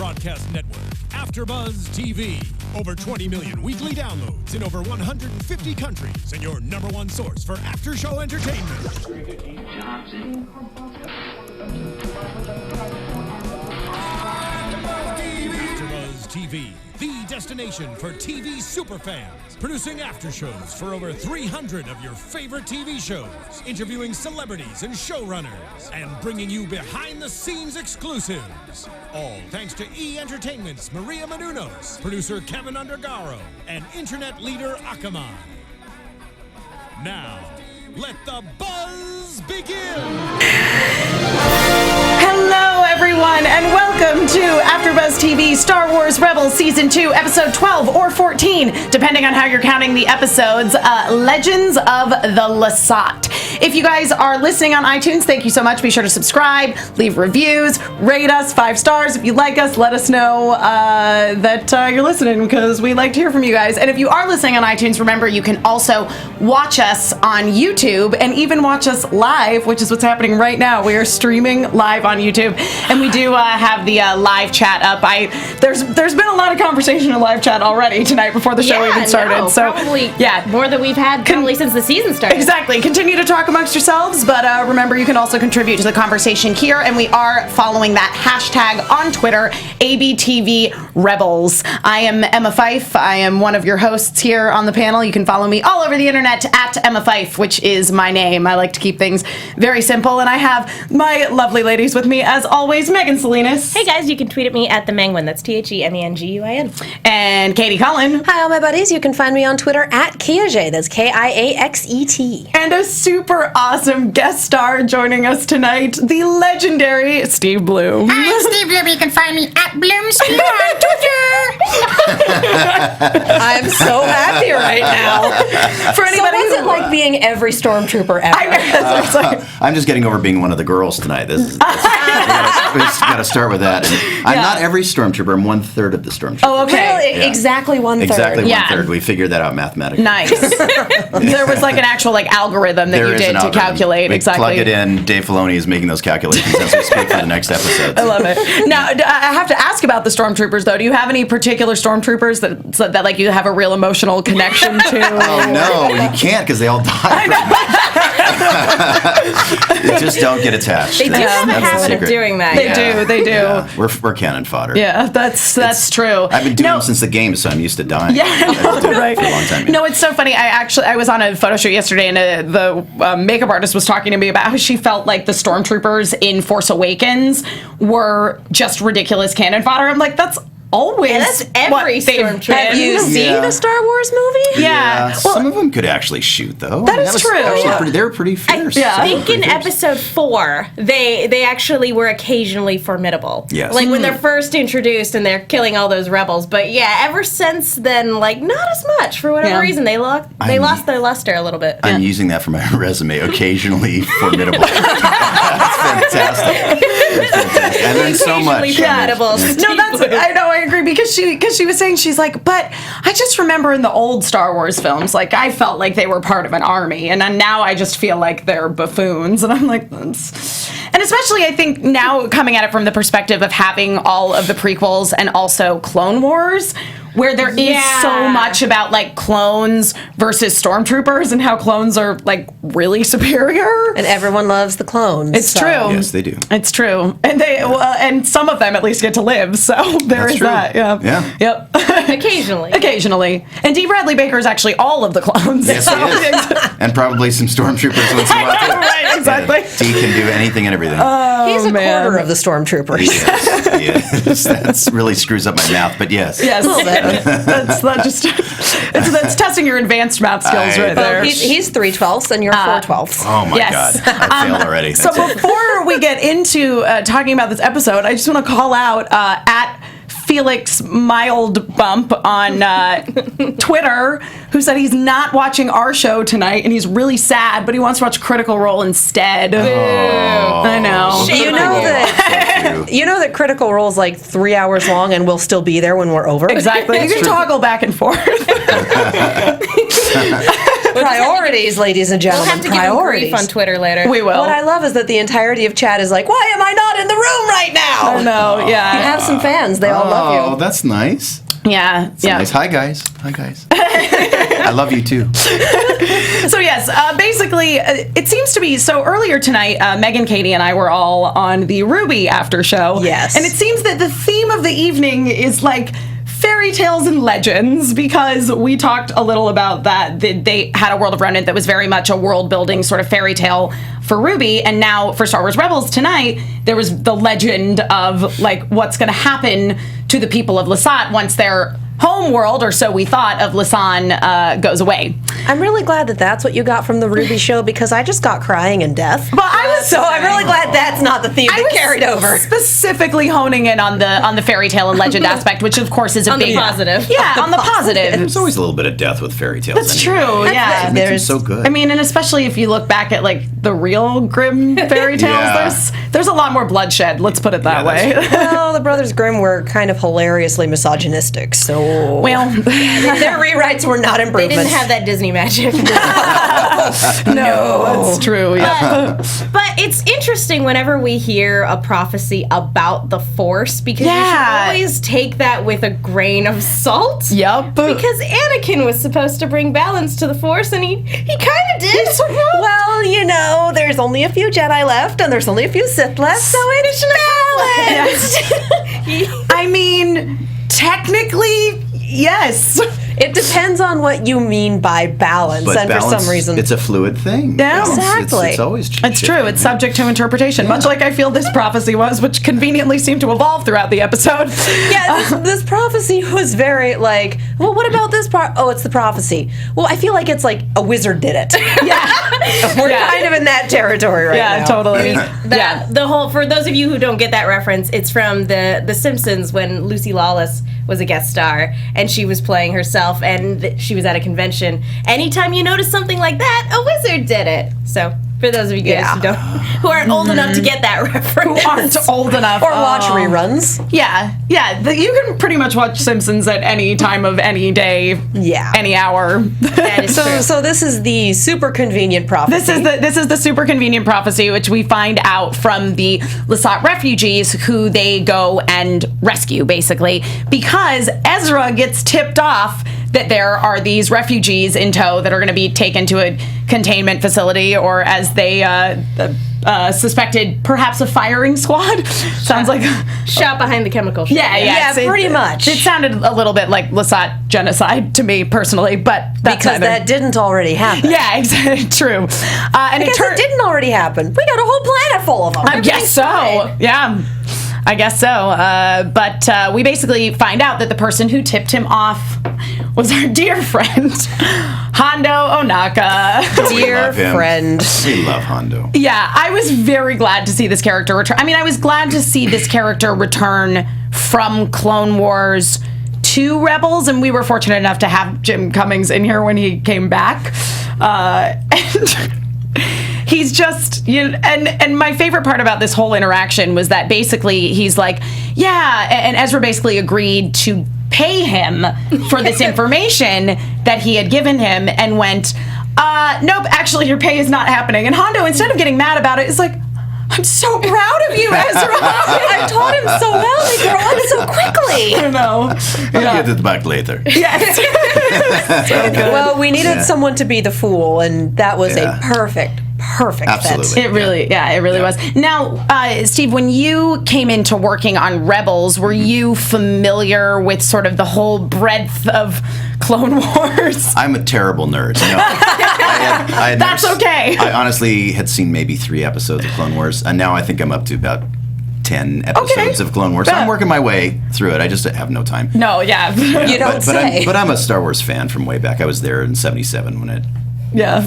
broadcast network, AfterBuzz TV. Over 20 million weekly downloads in over 150 countries, and your number one source for after-show entertainment. AfterBuzz TV, the destination for TV superfans. Producing after shows for over 300 of your favorite TV shows, interviewing celebrities and showrunners, and bringing you behind-the-scenes exclusives. All thanks to E! Entertainment's Maria Menounos, producer Kevin Undergaro, and internet leader Akamai. Now, let the buzz begin! Hello, everyone, and welcome to AfterBuzz TV Star Wars Rebels Season 2, Episode 12 or 14, depending on how you're counting the episodes, Legends of the Lasat. If you guys are listening on iTunes, thank you so much. Be sure to subscribe, leave reviews, rate us 5 stars. If you like us, let us know that you're listening, because we like to hear from you guys. And if you are listening on iTunes, remember you can also watch us on YouTube and even watch us live, which is what's happening right now. We are streaming live on YouTube, and we do have the live chat up. There's been a lot of conversation in live chat already tonight before the show even started. So probably more than we've had probably since the season started. Exactly. Continue to talk amongst yourselves, but remember you can also contribute to the conversation here, and we are following that hashtag on Twitter, ABTV Rebels. I am Emma Fyffe. I am one of your hosts here on the panel. You can follow me all over the internet at Emma Fyffe, which is my name. I like to keep things very simple, and I have my lovely ladies with me as always. Megan Salinas. Hey guys, you can tweet at me at the Menguin. That's TheMenguin. And Katie Cullen. Hi all my buddies. You can find me on Twitter at Kiaxet. That's Kiaxet. And a super awesome guest star joining us tonight, the legendary Steve Blum. Hi, Steve Blum. You can find me at Bloomspew on Twitter. I'm so happy right now. For anybody what's it like being every stormtrooper ever? I'm just getting over being one of the girls tonight. We got to start with that. And I'm not every stormtrooper. I'm 1/3 of the stormtrooper. Oh, okay. Really? Yeah. Exactly 1/3. Exactly 1/3. We figured that out mathematically. Nice. There was like an actual algorithm that you did to calculate. Exactly. Plug it in. Dave Filoni is making those calculations as we speak for the next episode. I love it. Now, I have to ask about the stormtroopers, though. Do you have any particular stormtroopers that like you have a real emotional connection to? Oh no, you can't, because they all died. They just don't get attached. They do have a habit of doing that. They do. Yeah. We're cannon fodder. Yeah, that's true. I've been doing them since the game, so I'm used to dying. Yeah, right. For a long time. Yeah. No, it's so funny. I was on a photo shoot yesterday, and the makeup artist was talking to me about how she felt like the stormtroopers in Force Awakens were just ridiculous cannon fodder. I'm like, that's always that's every stormtrooper. Have you seen the Star Wars movie? Yeah. Well, some of them could actually shoot, though. That is true. They were pretty fierce. I think in episode 4, they actually were occasionally formidable. Yes. Like when they're first introduced and they're killing all those rebels. But yeah, ever since then, like not as much for whatever reason. They lost their luster a little bit. I'm using that for my resume. Occasionally formidable. That's fantastic. And then so much. Formidable. No, I know. I agree, because she was saying, she's like, but I just remember in the old Star Wars films, like I felt like they were part of an army, and now I just feel like they're buffoons, and I'm like, and especially I think now coming at it from the perspective of having all of the prequels and also Clone Wars, where there is so much about like clones versus stormtroopers and how clones are like really superior, and everyone loves the clones. It's true. Yes, they do. It's true, and and some of them at least get to live. So there is that. Yeah. Yep. Occasionally. And D. Bradley Baker is actually all of the clones. Yes, he is. And probably some stormtroopers once in a while, too. Right, exactly. D can do anything and everything. He's a quarter of the stormtroopers. Yes. That really screws up my math, but yes. Yes. A little bit. That's testing your advanced math skills right there. He's 3/12 and you're 4/12. Oh my God. I failed already. So before we get into talking about this episode, I just want to call out at Felix Mild Bump on Twitter, who said he's not watching our show tonight and he's really sad, but he wants to watch Critical Role instead. Oh. I know. You know that Critical Role is like 3 hours long and we'll still be there when we're over? Exactly. You can toggle back and forth. Priorities, ladies and We'll gentlemen. have to give him priorities. grief on Twitter later. We will. What I love is that the entirety of chat is like, why am I not in the room right now? I know, yeah. You have some fans. They all love Oh, you. that's nice. Yeah, yeah. Nice. Hi, guys. I love you, too. So yes, basically, it seems to be, so earlier tonight, Megan, Katie, and I were all on the Ruby after show. Yes. And it seems that the theme of the evening is like fairy tales and legends, because we talked a little about that. They had a World of Remnant that was very much a world building sort of fairy tale for Ruby, and now for Star Wars Rebels tonight, there was the legend of like what's going to happen to the people of Lasat once their home world, or so we thought, of Lasan goes away. I'm really glad that that's what you got from the Ruby show, because I just got crying and death. But I was So I'm really glad that's not the theme that carried over. Specifically honing in on the fairy tale and legend aspect, which of course is a On the big positive. Yeah, on the positive. There's always a little bit of death with fairy tales. That's true. Yeah, It makes them so good. I mean, and especially if you look back at like the real grim fairy tales, Yeah. there's a lot more bloodshed. Let's put it that way. Well, the Brothers Grimm were kind of hilariously misogynistic, so... Well, their rewrites were not They improvements. didn't have that Disney magic. no, that's true. Yeah. But it's interesting whenever we hear a prophecy about the Force, because you Yeah. should always take that with a grain of salt. Yup. Because Anakin was supposed to bring balance to the Force, and he kind of did. Well, you know, there's only a few Jedi left, and there's only a few Sith left, so it's balanced. I mean, technically, yes. It depends on what you mean by balance, But and balance, for some reason... it's a fluid thing. Yeah. Balance, Exactly. It's always It's true. It's subject to interpretation, much like I feel this prophecy was, which conveniently seemed to evolve throughout the episode. Yeah, this prophecy was very like, well, what about this part? Oh, it's the prophecy. Well, I feel like it's like a wizard did it. Yeah. We're Yeah. kind of in that territory right now. Yeah, totally. The whole, for those of you who don't get that reference, it's from the Simpsons when Lucy Lawless was a guest star and she was playing herself, and she was at a convention. Anytime you notice something like that, a wizard did it. So for those of you guys who aren't old enough to get that reference, Who aren't old enough. Or watch reruns. Yeah, yeah. You can pretty much watch Simpsons at any time of any day, Yeah. any hour. that is true. So this is the super convenient prophecy. This is the super convenient prophecy, which we find out from the Lasat refugees, who they go and rescue, basically, because Ezra gets tipped off that there are these refugees in tow that are going to be taken to a containment facility, or as they suspected, perhaps a firing squad. Sounds like Shot behind the chemical shop. yeah, pretty much. It sounded a little bit like Lasat genocide to me personally, but that's because that didn't already happen. yeah, exactly, true. And Because it didn't already happen. We got a whole planet full of them. I guess so. Yeah. I guess so. But we basically find out that the person who tipped him off was our dear friend, Hondo Onaka. Dear love him. friend. We love Hondo. Yeah, I was very glad to see this character return. I mean, I was glad to see this character return from Clone Wars to Rebels, and we were fortunate enough to have Jim Cummings in here when he came back. And he's just, you know, and my favorite part about this whole interaction was that basically he's like, yeah, and Ezra basically agreed to pay him for this information that he had given him, and went, nope, actually your pay is not happening. And Hondo, instead of getting mad about it, is like, I'm so proud of you, Ezra. I taught him so well. They grow up so quickly. I know. I'll get it back later. Yes. Well, we needed someone to be the fool, and that was Yeah. a perfect Absolutely. fit. It really was. Now, Steve, when you came into working on Rebels, were you familiar with sort of the whole breadth of Clone Wars? I'm a terrible nerd. No. I had That's okay. I honestly had seen maybe 3 episodes of Clone Wars, and now I think I'm up to about 10 episodes of Clone Wars. So I'm working my way through it. I just have no time. No, yeah. You don't say. But I'm a Star Wars fan from way back. I was there in '77 when it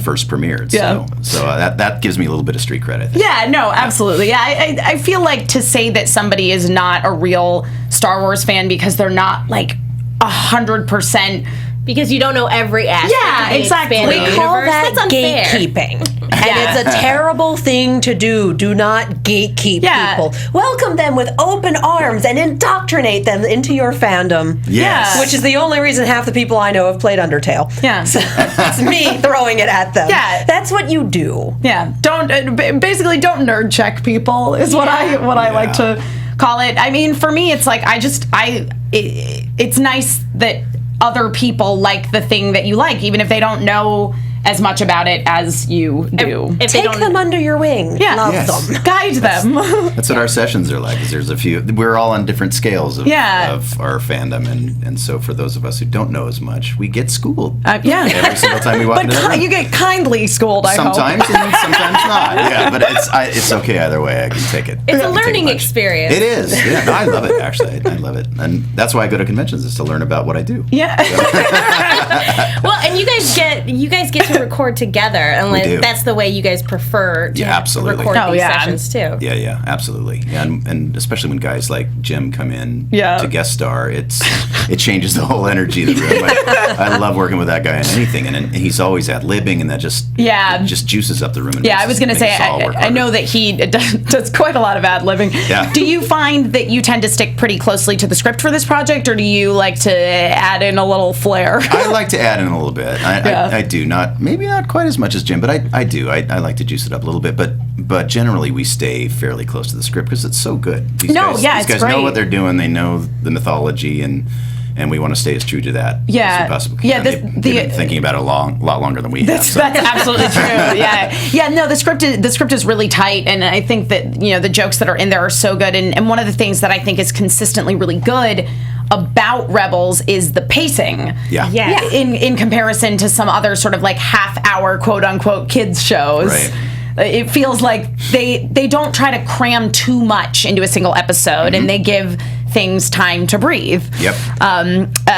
first premiered. Yeah. So that gives me a little bit of street cred, I think. Yeah, no, absolutely. Yeah, I feel like to say that somebody is not a real Star Wars fan because they're not like 100% Because you don't know every aspect Yeah, of the exactly. expanded We call universe. that That's unfair. gatekeeping. And it's a terrible thing to do. Do not gatekeep Yeah. people. Welcome them with open arms and indoctrinate them into your fandom. Yes. Which is the only reason half the people I know have played Undertale. Yeah. So it's me throwing it at them. Yeah. That's what you do. Yeah, don't basically don't nerd check people is what I like to call it. I mean, for me, it's like it's nice that other people like the thing that you like, even if they don't know as much about it as you do. If they Take don't them under your wing. Yeah. Love Yes. them. Guide them. That's what our sessions are like. Is there's a few. We're all on different scales of our fandom, and so for those of us who don't know as much, we get schooled. Yeah. Every single time we walk into the room. You get kindly schooled, I hope. Sometimes and sometimes not. Yeah, but it's okay either way. I can take it. It's I a can take learning much. experience. It is. Yeah, no, I love it. Actually, I love it, and that's why I go to conventions, is to learn about what I do. Yeah. Well, and you guys get to record together, unless do. that's the way you guys prefer to Yeah, absolutely. record Oh, these yeah. sessions too. Yeah, absolutely. Yeah, and especially when guys like Jim come in to guest star, it changes the whole energy of the room. I love working with that guy on anything, and he's always ad-libbing, and that just juices up the room. And Yeah, I was going to say, I know that he does quite a lot of ad-libbing. Yeah. Do you find that you tend to stick pretty closely to the script for this project, or do you like to add in a little flair? I like to add in a little bit. I do. Maybe not quite as much as Jim, but I do. I like to juice it up a little bit. But generally, we stay fairly close to the script because it's so good. These guys it's know great. what they're doing. They know the mythology, and we want to stay as true to that as we possibly can. Yeah, They've been thinking about it a lot longer than we have. So. That's absolutely true. Yeah. No, the script is really tight, and I think that the jokes that are in there are so good. And one of the things that I think is consistently really good about Rebels is the pacing. Yeah. In comparison to some other sort of like half-hour quote unquote kids shows. Right. It feels like they don't try to cram too much into a single episode, and they give things time to breathe. Yep.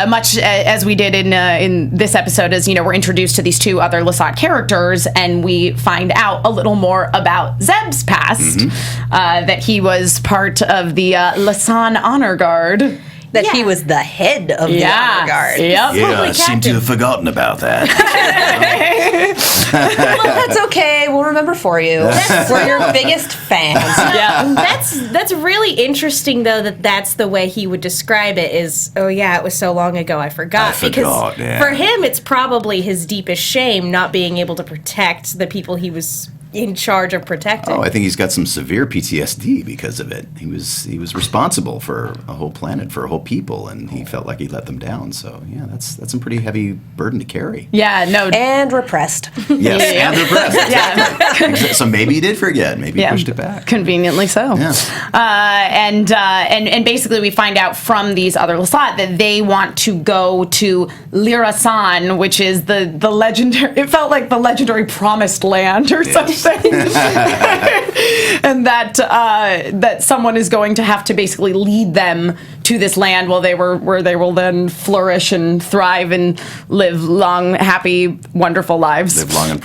Much as we did in this episode, as we're introduced to these two other Lasat characters, and we find out a little more about Zeb's past, that he was part of the Lasan Honor Guard. That he was the head of the honor guard. Yep. Yeah, I seem to have forgotten about that. Well, that's okay. We'll remember for you. We're your biggest fans. Yeah. That's really interesting, though, that's the way he would describe it is, oh, yeah, it was so long ago, I forgot. Because for him, it's probably his deepest shame not being able to protect the people he was in charge of protecting. Oh, I think he's got some severe PTSD because of it. He was responsible for a whole planet, for a whole people, and he felt like he let them down. So yeah, that's a pretty heavy burden to carry. Yeah, no. And repressed. Yes, and repressed. Yeah. Exactly. So maybe he did forget. Maybe he pushed it back. Conveniently so. Yeah. And basically we find out from these other Lasat that they want to go to Lirasan, which is the legendary. It felt like the legendary Promised Land or something. And that someone is going to have to basically lead them to this land where they will then flourish and thrive and live long, happy, wonderful lives. Live long and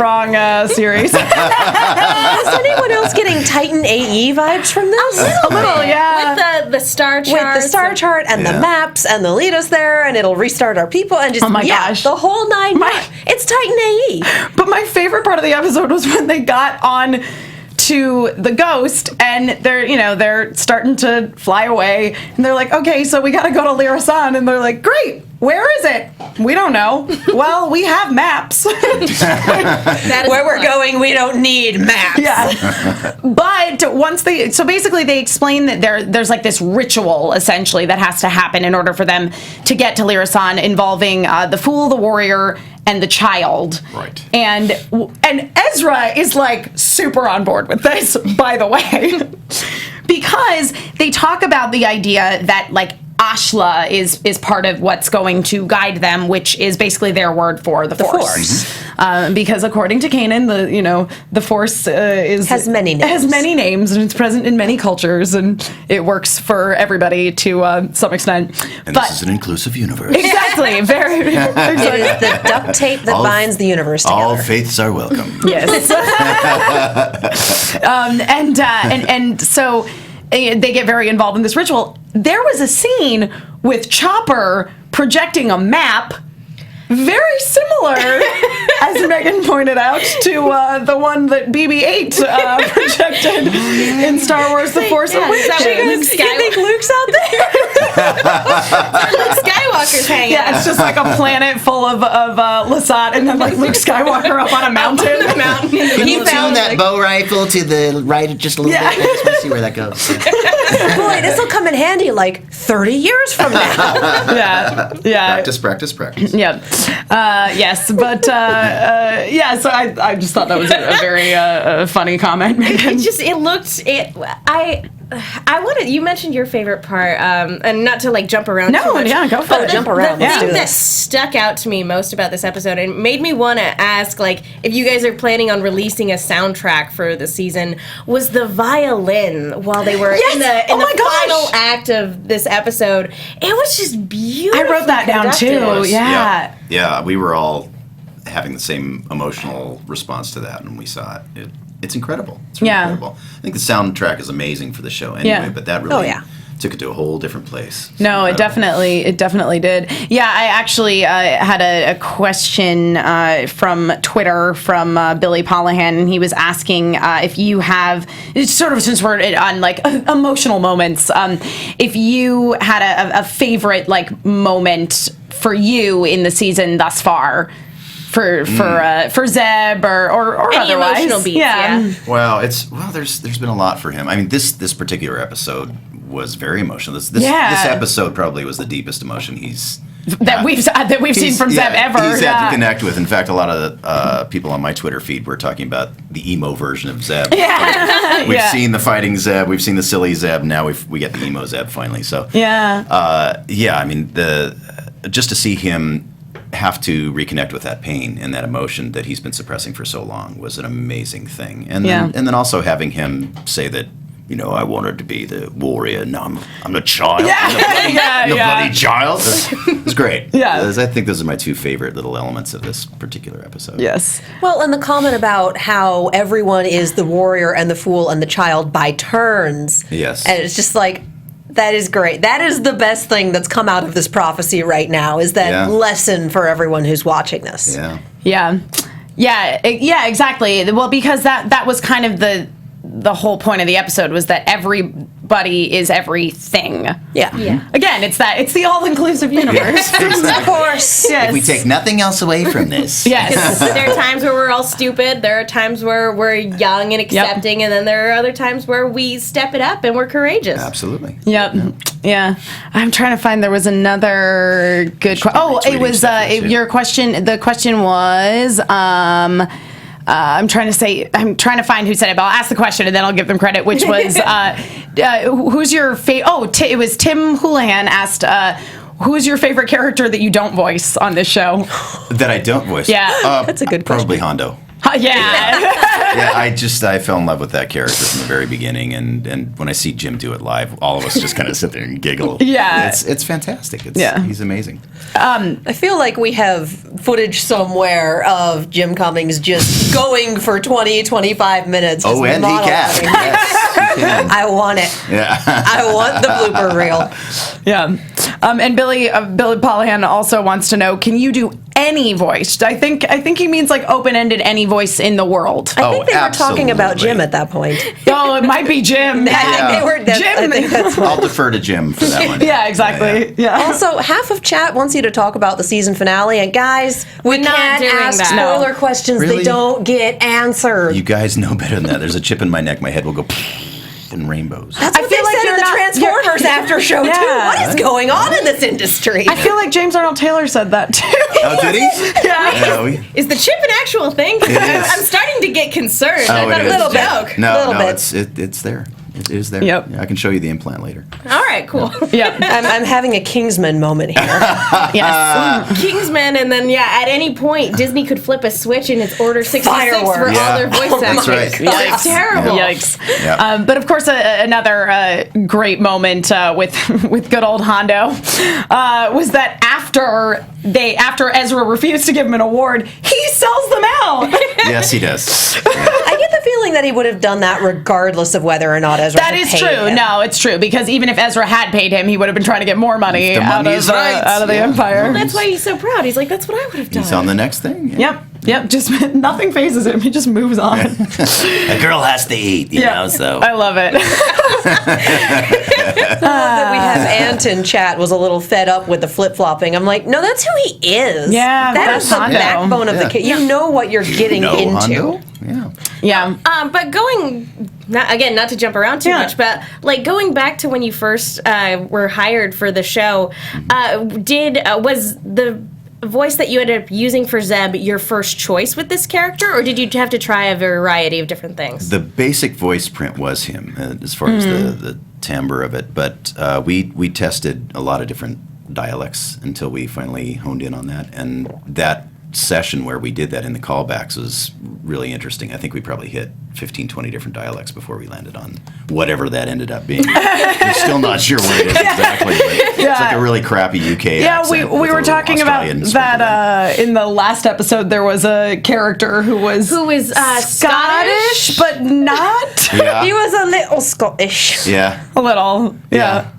Wrong series. Is anyone else getting Titan AE vibes from this? A little, yeah. With the star chart. With the star chart and the maps, and they'll lead us there, and it'll restart our people, and just gosh. the whole nine. It's Titan AE. But my favorite part of the episode was when they got on to the Ghost, and they're starting to fly away, and they're like, okay, so we got to go to Lirasan, and they're like, great. Where is it? We don't know. Well, we have maps. Where we're going, we don't need maps. Yeah. But so basically they explain that there's like this ritual essentially that has to happen in order for them to get to Lirasan, involving the Fool, the Warrior, and the Child. Right. And Ezra is like super on board with this, by the way, because they talk about the idea that like Ashla is part of what's going to guide them, which is basically their word for the Force. Because according to Kanan, the Force has many names. And it's present in many cultures, and it works for everybody to some extent. And this is an inclusive universe. Exactly. Very. Exactly. It is the duct tape that binds the universe together. All faiths are welcome. Yes. And so they get very involved in this ritual. There was a scene with Chopper projecting a map, very similar, as Megan pointed out, to the one that BB-8 projected in Star Wars: The Force Awakens. You think Luke's out there? Luke Skywalker's hanging out. Yeah, it's just like a planet full of Lasat, and then like Luke Skywalker up on a mountain. Can you tune that bow rifle to the right just a little bit? I just want to see where that goes. Boy, this will come in handy like 30 years from now. Yeah. Practice. Yep. Yes, but so I just thought that was a very funny comment. I wanted, you mentioned your favorite part, and not to like jump around too much. Yeah, go for it. Jump around. The Let's do thing that this. stuck out to me most about this episode and made me want to ask, like, if you guys are planning on releasing a soundtrack for the season, was the violin while they were in the final act of this episode. It was just beautiful. I wrote that down too. Yeah, we were all having the same emotional response to that when we saw it. It's incredible. It's really incredible. I think the soundtrack is amazing for the show anyway, but that really took it to a whole different place. No, it definitely did. Yeah, I actually had a question from Twitter from Billy Pollahan, and he was asking if you have, sort of since we're on like emotional moments, if you had a favorite like moment for you in the season thus far. For Zeb or any otherwise. Emotional beats, yeah. Well, there's been a lot for him. I mean, this particular episode was very emotional. This episode probably was the deepest emotion we've seen from Zeb ever. He's had to connect with. In fact, a lot of the people on my Twitter feed were talking about the emo version of Zeb. We've seen the fighting Zeb, we've seen the silly Zeb. Now we get the emo Zeb finally. So I mean, just to see him have to reconnect with that pain and that emotion that he's been suppressing for so long was an amazing thing. And then also having him say that, I wanted to be the warrior. Now I'm the child. I'm the bloody child. It's great. I think those are my two favorite little elements of this particular episode. Yes. Well, and the comment about how everyone is the warrior and the fool and the child by turns. Yes. And it's just like, that is great. That is the best thing that's come out of this prophecy right now, is that lesson for everyone who's watching this. Yeah, exactly. Well, because that was kind of the whole point of the episode, was that everybody is everything. Yeah. Again, it's the all-inclusive universe. Of course. Yes. If we take nothing else away from this. Yes. There are times where we're all stupid. There are times where we're young and accepting, and then there are other times where we step it up and we're courageous. Absolutely. Yep. Yeah. I'm trying to find, there was another good question. Oh, it was your question. The question was, I'm trying to find who said it, but I'll ask the question and then I'll give them credit, which was, who's your favorite? It was Tim Houlihan asked, who's your favorite character that you don't voice on this show? That I don't voice? Yeah. That's a good question. Probably Hondo. I fell in love with that character from the very beginning, and when I see Jim do it live, all of us just kind of sit there and giggle. It's fantastic. He's amazing. I feel like we have footage somewhere of Jim Cummings just going for 20-25 minutes. Oh, and he can. Yes, he can. I want it. I want the blooper reel. Yeah. And Billy Pollahan also wants to know, can you do any voice? I think he means like open-ended any voice in the world. I think they were talking about Jim at that point. Oh, it might be Jim. I think that's I'll defer to Jim for that one. Yeah, exactly. Yeah. Also, half of chat wants you to talk about the season finale, and guys, we can't ask spoiler questions. Really? They don't get answered. You guys know better than that. There's a chip in my neck. My head will go in rainbows. That's what they said in the Transformers after show too. What is going on in this industry? I feel like James Arnold Taylor said that too. Oh, did he? Is the chip an actual thing? I'm starting to get concerned. I thought it was a joke. No, it's there. It is there. Yep. Yeah, I can show you the implant later. All right, cool. Yep. I'm having a Kingsman moment here. Yes. Kingsman, and then at any point Disney could flip a switch and it's Order 66 Fireworks. for all their voice actors. That's right. It's terrible. Yikes. Yeah. But of course, another great moment with good old Hondo was that after Ezra refused to give him an award, he sells them out. Yes, he does. I get the feeling feeling that he would have done that regardless of whether or not Ezra That is paid true. him. No, it's true, because even if Ezra had paid him, he would have been trying to get more money out of the Empire. Well, that's why he's so proud. He's like, that's what I would have done. He's on the next thing. Yep. Just nothing phases him. He just moves on. A girl has to eat, you know, so. I love it. That we have Ant in chat was a little fed up with the flip-flopping. I'm like, no, that's who he is. Yeah, that is the Hondo. backbone of the kid. You know what you're getting into. Hondo? Yeah. But going, not to jump around too much, but like going back to when you first were hired for the show, was the voice that you ended up using for Zeb your first choice with this character, or did you have to try a variety of different things? The basic voice print was him, as far as the timbre of it, but we tested a lot of different dialects until we finally honed in on that, and that session where we did that in the callbacks was really interesting. I think we probably hit 15, 20 different dialects before we landed on whatever that ended up being. We're still not sure what it is exactly, but it's like a really crappy UK accent. We were talking about that in the last episode. There was a character who was Scottish, but not. Yeah. He was a little Scottish. Yeah. A little. Yeah.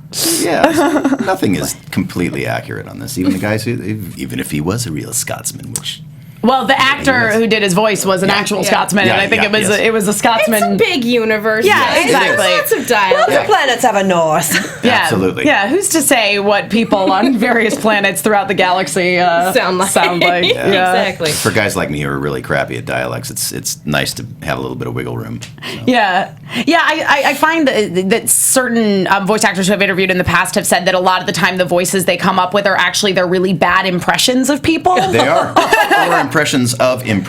Yeah, nothing is completely accurate on this. Even the guys even if he was a real Scotsman, which. Well, the actor who did his voice was an actual Scotsman, and I think it was a Scotsman. It's a big universe. Yeah, exactly. Lots of dialogue. Lots of planets have a north. Yeah, absolutely. Yeah, who's to say what people on various planets throughout the galaxy sound like? Yeah. Exactly. For guys like me who are really crappy at dialects, it's nice to have a little bit of wiggle room. So. Yeah. I find that certain voice actors who I've interviewed in the past have said that a lot of the time the voices they come up with are actually their really bad impressions of people. They are. Or impressions of people.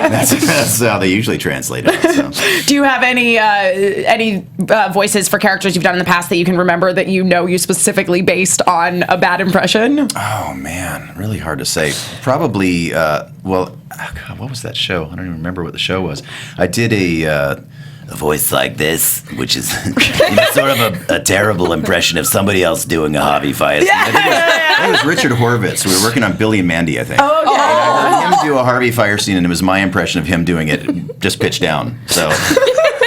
That's how they usually translate it. So. Do you have any voices for characters you've done in the past that you can remember that you specifically based on a bad impression? Oh man, really hard to say. Probably. God, what was that show? I don't even remember what the show was. I did a voice like this, which is sort of a terrible impression of somebody else doing a hobby fight. I think it was Richard Horvitz. We were working on Billy and Mandy, I think. Oh, okay. And I heard him do a Harvey Fire scene, and it was my impression of him doing it, just pitched down. So,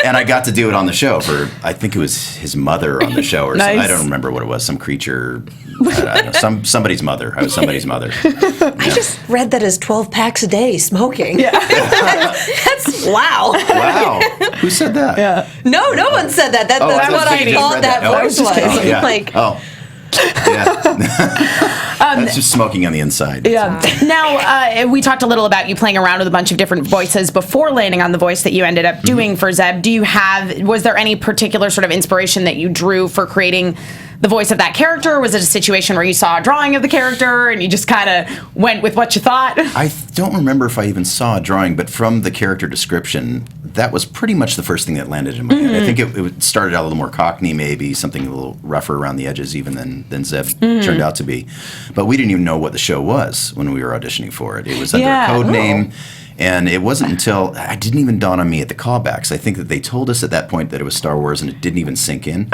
and I got to do it on the show for, I think it was his mother on the show, or something. I don't remember what it was. Some creature, I don't know, somebody's mother. I was somebody's mother. I just read that as 12 packs a day smoking. Yeah. That's wow. Wow. Who said that? Yeah. No one said that. That's what I thought that voice was. That's just smoking on the inside. Yeah. Now, we talked a little about you playing around with a bunch of different voices before landing on the voice that you ended up doing for Zeb. Was there any particular sort of inspiration that you drew for creating the voice of that character? Or was it a situation where you saw a drawing of the character and you just kind of went with what you thought? I don't remember if I even saw a drawing, but from the character description, that was pretty much the first thing that landed in my head. I think it started out a little more Cockney, maybe, something a little rougher around the edges even than Zeb turned out to be. But we didn't even know what the show was when we were auditioning for it. It was under a code name. And it wasn't until, it didn't even dawn on me at the callbacks. I think that they told us at that point that it was Star Wars, and it didn't even sink in.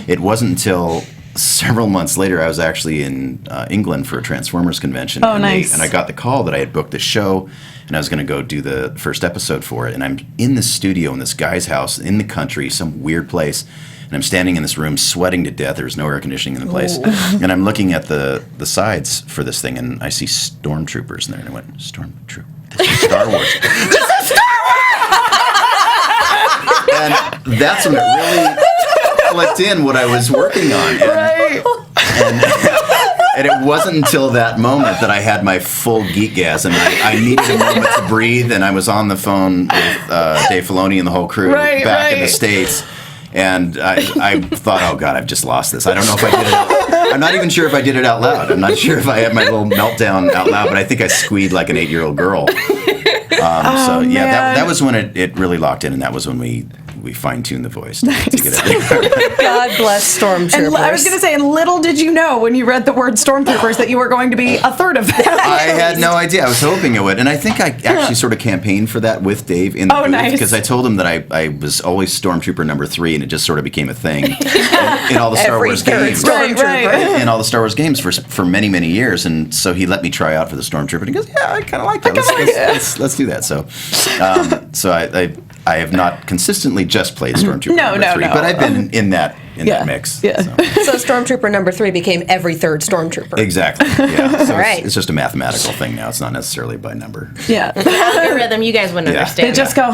It wasn't until several months later, I was actually in England for a Transformers convention. Oh, nice. And I got the call that I had booked the show, and I was going to go do the first episode for it. And I'm in this studio in this guy's house in the country, some weird place. And I'm standing in this room sweating to death. There's no air conditioning in the place. And I'm looking at the sides for this thing, and I see stormtroopers in there. And I went, Stormtrooper? This is Star Wars. This is Star Wars! And that's when it really clicked in what I was working on. And it wasn't until that moment that I had my full geekgasm. I needed a moment to breathe, and I was on the phone with Dave Filoni and the whole crew back in the States. And I thought, oh God, I've just lost this. I don't know if I did it. I'm not even sure if I did it out loud. I'm not sure if I had my little meltdown out loud, but I think I squeed like an 8-year-old girl. That was when it really locked in, and that was when we fine-tuned the voice to get it. God bless Stormtroopers. And I was going to say, and little did you know when you read the word Stormtroopers that you were going to be a third of them. I had no idea. I was hoping it would. And I think I actually sort of campaigned for that with Dave in the booth, because I told him that I was always Stormtrooper number 3, and it just sort of became a thing in all the Star Wars games. In all the Star Wars games for many, many years. And so he let me try out for the Stormtrooper, and he goes, yeah, I kind of like that. Let's do that. So I have not consistently just played Stormtrooper number 3, but I've been in that mix. Yeah. So Stormtrooper number 3 became every third Stormtrooper. Exactly. Yeah. So Right. it's just a mathematical thing now. It's not necessarily by number. Yeah. Algorithm, you guys wouldn't understand. They just go,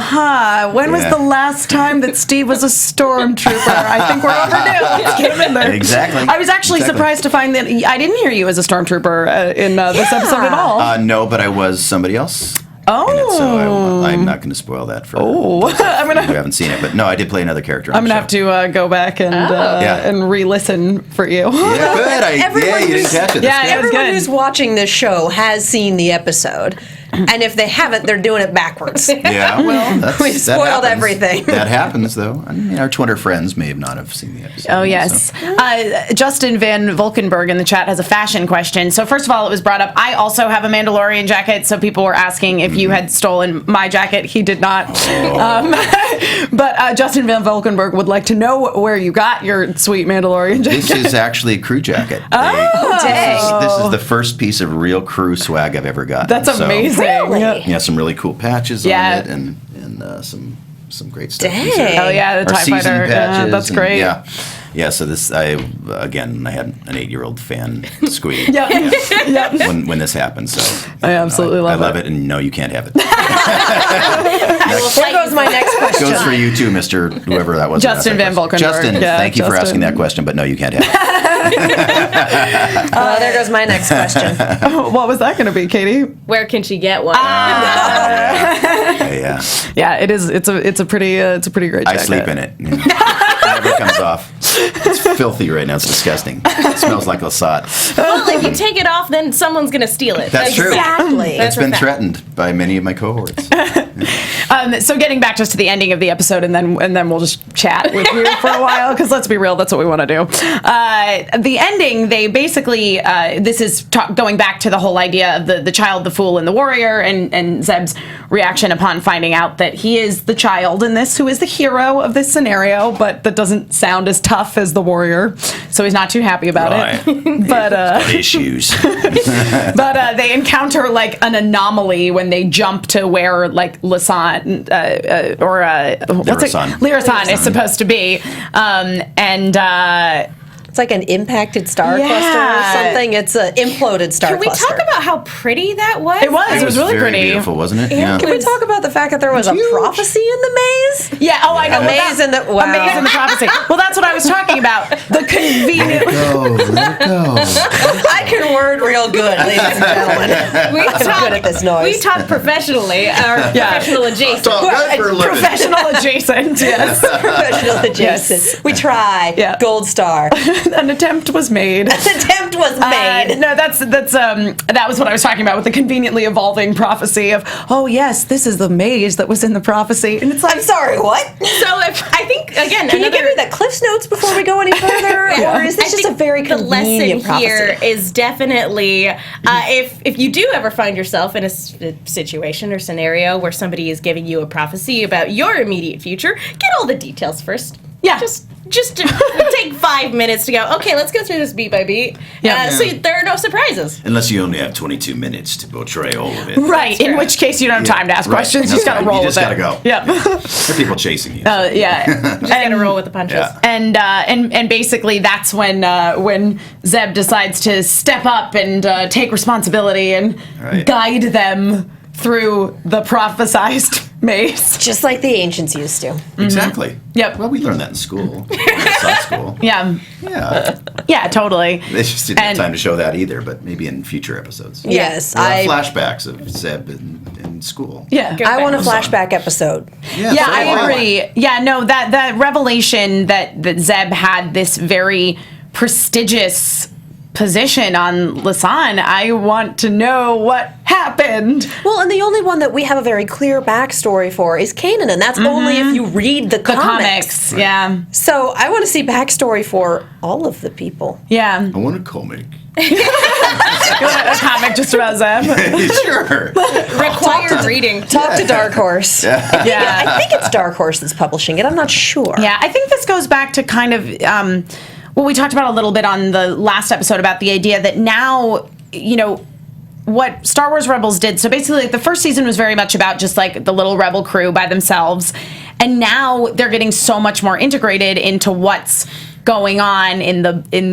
when was the last time that Steve was a stormtrooper? I think we're overdue. It came in there. Exactly. I was actually surprised to find that I didn't hear you as a stormtrooper in this episode at all. No, but I was somebody else. Oh. In it, so I'm not going to spoil that for those who haven't seen it. But no, I did play another character on I'm going to have to go back and re-listen for you. Yeah, good. You didn't catch it. Yeah, it was Everyone good. who's watching this show has seen the episode. And if they haven't, they're doing it backwards. Yeah, well, We've spoiled everything. That happens, though. I mean, our Twitter friends may not have seen the episode. Oh, yes. So. Justin Van Volkenberg in the chat has a fashion question. So, first of all, it was brought up. I also have a Mandalorian jacket, so people were asking if you had stolen my jacket. He did not. But Justin Van Volkenberg would like to know where you got your sweet Mandalorian jacket. This is actually a crew jacket. Dang. This is the first piece of real crew swag I've ever gotten. That's amazing. Really? Yeah, some really cool patches on it and some great stuff. Dang. Oh, yeah, the TIE season Fighter. patches That's and- great. Yeah, so this, I had an 8-year-old fan squeak Yep. when this happened. So I absolutely love it. I love it, and no, you can't have it. There goes my next question. Goes for you too, Mr. Whoever that was. Justin Van Volkenberg. Justin, Yeah, thank you for Justin. asking that question, but no, you can't have it. Well, there goes my next question. What was that going to be, Katie? Where can she get one? Yeah. Yeah, it is. It's a pretty great jacket. I sleep in it. It never comes off. It's filthy right now. It's disgusting. It smells like Lasat. Well, if you take it off, then someone's going to steal it. That's true. Exactly. It's been threatened by many of my cohorts. So getting back just to the ending of the episode, and then we'll just chat with you for a while, because let's be real, that's what we want to do. The ending, they basically, this is going back to the whole idea of the child, the fool, and the warrior, and Zeb's reaction upon finding out that he is the child in this, who is the hero of this scenario, but that doesn't sound as tough as the warrior, so he's not too happy about it. But Issues. But they encounter like an anomaly when they jump to where like Lasat Lyrasan is supposed to be, It's like an impacted star cluster or something. It's an imploded star Can we cluster. talk about how pretty that was? It was. It was really very pretty. beautiful, wasn't it? Can we talk about the fact that there was a prophecy in the maze? Yeah. Oh, I know. A maze in the A maze in the prophecy. Well, that's what I was talking about. The convenient. Let it go. I can word real good, ladies and gentlemen. I'm good at this noise. We talk professionally, or professional adjacent. Professional adjacent. Yes. Professional adjacent. Yes. We try. Yeah. Gold star. An attempt was made. An attempt was made. No, that was what I was talking about with the conveniently evolving prophecy of, oh yes, this is the maze that was in the prophecy, and it's like, I'm sorry, what? So I think again, Can you give me the Cliff's Notes before we go any further, or is this just a very the lesson convenient prophecy? here is definitely if you do ever find yourself in a situation or scenario where somebody is giving you a prophecy about your immediate future, get all the details first. Yeah. Just to take 5 minutes to go, okay, let's go through this beat by beat. So there are no surprisses. Unless you only have 22 minutes to portray all of it. right. In which case you don't have time to ask questions. You just got to roll with it. You just got to go. Yeah. There are people chasing you. Yeah. Just gotta roll with the punches. Yeah. And basically that's when Zeb decides to step up and take responsibility and guide them through the prophesized maze. Just like the ancients used to. Exactly. Yep. Well, we learned that in school. Science school. Yeah. Yeah. Yeah, totally. They just didn't have time to show that either, but maybe in future episodes. Yes, We'll have flashbacks of Zeb in school. Yeah. I want a flashback episode. Yeah, I agree. Yeah, no, that revelation that Zeb had this very prestigious position on Lasat, I want to know what happened. Well, and the only one that we have a very clear backstory for is Kanan, and that's only if you read the comics. Yeah. So I want to see backstory for all of the people. Yeah. I want a comic. A comic just about Zeb. Sure. Required reading. Talk to Dark Horse. Yeah. I think it's Dark Horse that's publishing it. I'm not sure. Yeah, I think this goes back to kind of what we talked about a little bit on the last episode about the idea that now, what Star Wars Rebels did. So basically, like, the first season was very much about just like the little rebel crew by themselves. and now they're getting so much more integrated into what's going on in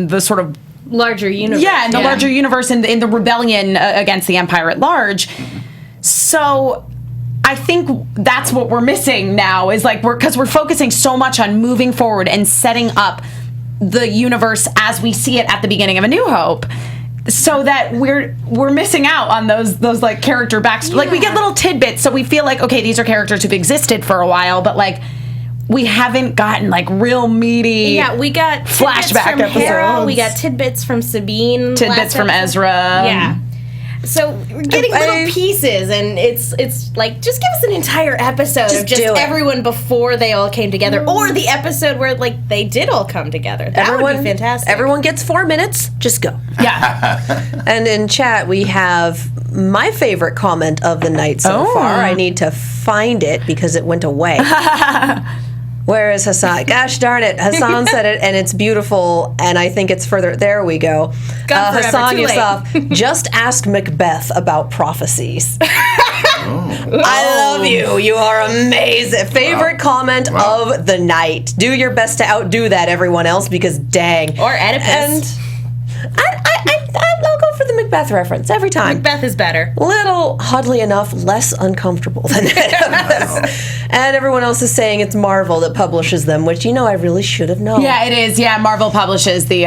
the sort of larger universe. Yeah, in the larger universe, in the rebellion against the Empire at large. So I think that's what we're missing now, is like because we're focusing so much on moving forward and setting up the universe as we see it at the beginning of A New Hope, so that we're missing out on those like character backstory. Like we get little tidbits, so we feel like, okay, these are characters who've existed for a while, but like we haven't gotten like real meaty. Yeah, we got flashback from episodes. Hera, we got tidbits from Sabine, tidbits from Ezra. Yeah. So we're getting little pieces, and it's like, just give us an entire episode of just everyone before they all came together, or the episode where like they did all come together. That would be fantastic. Everyone gets 4 minutes. Just go. Yeah. And in chat we have my favorite comment of the night so far. I need to find it because it went away. Where is Hassan? Gosh darn it. Hassan said it, and it's beautiful, and I think it's further. There we go. Hassan Yusuf, just ask Macbeth about prophecies. I love you. You are amazing. Favorite comment of the night. Do your best to outdo that, everyone else, because dang. Or Oedipus. And I'll go for the Macbeth reference every time. Macbeth is better. Little, oddly enough, less uncomfortable than Oedipus. And everyone else is saying it's Marvel that publishes them, which, I really should have known. Yeah, it is. Yeah, Marvel publishes the